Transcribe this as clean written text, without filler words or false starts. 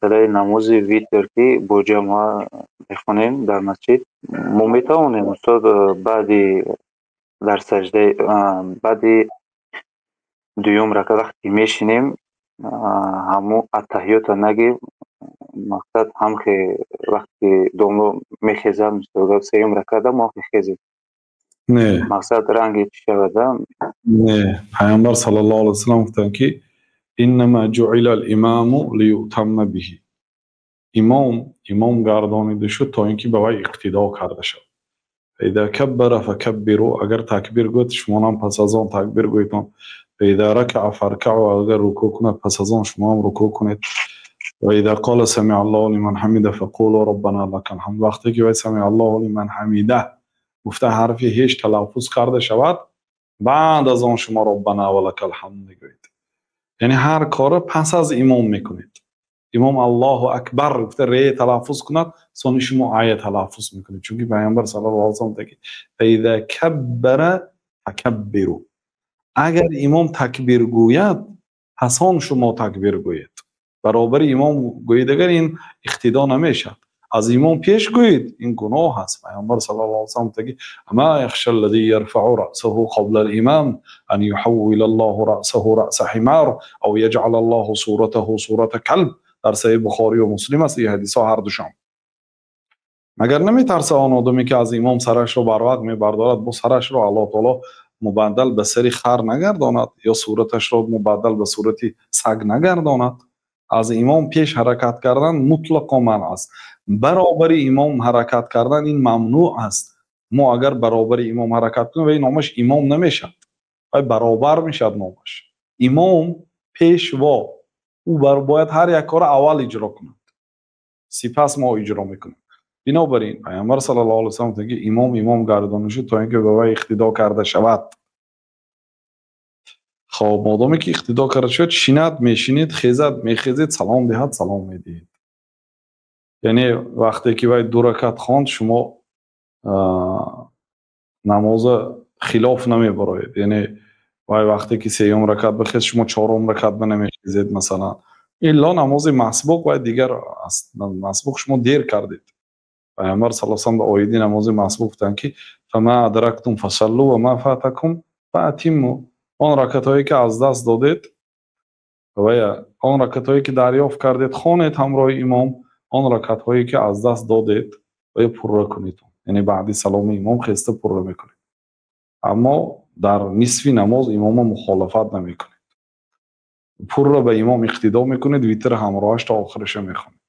مسئله نماز ویتر که با جماعت بخونیم در مسجد ما میتوانیم استاد بعدی در سجده بعدی دوم رکعت وقتی میشینیم همو التحیات نگیم مقصد هم که وقتی دوم میخیزم استاد سیوم رکعت ما میخیزیم نه مقصد رنگی چی شود نه پیامبر صلی الله علیه و سلم گفتن که انما جعل الامام لیؤتم به امام گردانیده شد تا اینکه به وی اقتدا کرده شد اذا کبر فکبروا اگر تکبیر گفت شما هم پس از آن تکبیر گویید اذا رکع فرکعوا اگر رکوع کند پس از آن شما هم رکوع کنید و اذا قال سمع الله لمن حمده فقولوا ربنا لك الحمد وقتی که سمع الله لمن حمده گفته حرفی هیچ تلفظ کرده شود بعد از آن شما ربنا ولک الحمد میگویید یعنی هر کار پس از امام میکنید امام الله اکبر گفته ری تلفظ کند سون شما آیه تلفظ میکنید چون که پیامبر صلی الله علیه و سلم گفت اذا کبر فکبروا اگر امام تکبیر گوید پس آن شما تکبیر گویید برابر امام گویید اگر این اقتدا نمیشد از امام پیش گویید این گناه است پیامبر صلی الله علیه و سلم گفت اما یخشى الذی یرفع رأسه قبل الامام ان يحول الله رأسه رأس حمار او يجعل الله صورته صورت کلب در صحیح بخاری و مسلم است این حدیث ها هر دوشان مگر نمیترسه آن آدمی که از امام سرش رو بر وقت میبردارد با سرش رو الله تعالی مبدل به سری خر نگرداند یا صورتش رو مبدل به صورتی سگ نگرداند از امام پیش حرکت کردن مطلقا منع است برابر امام حرکت کردن این ممنوع است ما اگر برابر امام حرکت کنیم این نامش امام نمیشد و برابر میشد نامش امام پیشوا او باید هر یک کار اول اجرا کند سپس ما اجرا میکنیم بنابراین پیامبر صلی الله علیه و سلم میگه امام گردانده شد تا اینکه به وی اقتدا کرده شود خب مادامی که اقتدا کرده شد شینید میشینید خیزد میخیزید سلام دهد سلام میدهید یعنی وقتی که وی 2 رکعت خواند شما نماز خلاف نمیبرید یعنی وی وقتی که 3 رکعت بخید شما 4 رکعت نمیخیزید مثلا الا نماز مسبوق و دیگر است مسبوق شما دیر کردید پیامبر صلی الله علیه و آله آیه نماز مسبوق گفتن که فما ادرکتم فصلوا و ما فاتکم فاتموا آن رکعتایی که از دست دادید و آن رکعتایی که دریافت کردید خوانید همراه امام آن رکعتایی که از دست دادید و پره کنید یعنی بعد سلام امام خسته پره میکنید اما در نصف نماز امام مخالفت نمیکنید پره به امام اقتدا میکنید ویتر همراهش تا آخرش میخونید